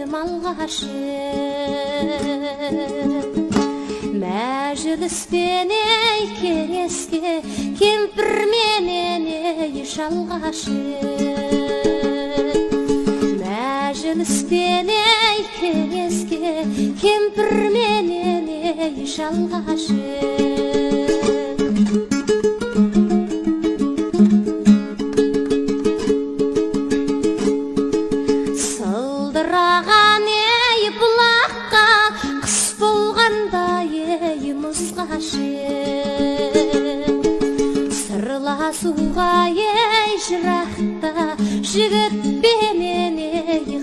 көңілім алғашы мәжіліспен кеңеске кемпірменен шалғашы мәжіліспен кеңеске кемпірменен шалғашы сылдыраған бұлаққа қыс болғанда мұзғашы сырласуға жырақта жігітпенен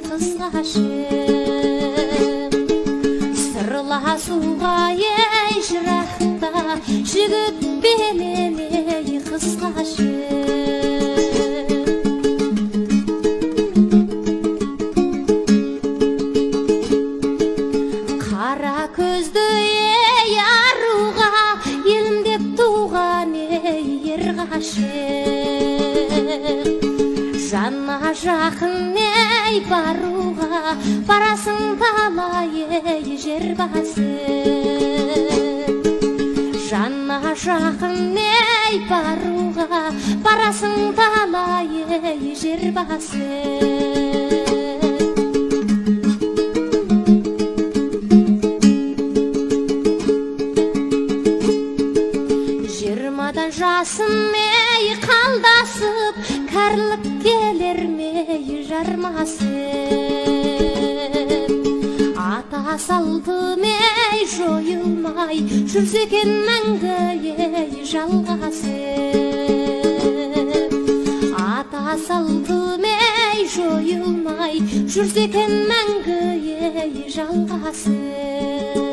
қызғашы сырласуға жырақта жігітпенен қызғашы қара көзді аруға елімдеп туған ерғашық жанна жақын баруға барасың талай жер басып жанна жақын баруға барасың талай жер басып жиырмадан жасым қалдасып кәрілік келер жармасып ата салты жойылмай жүрсе екен мәңгі жалғасып ата салты жойылмай жүрсе екен мәңгі жалғасып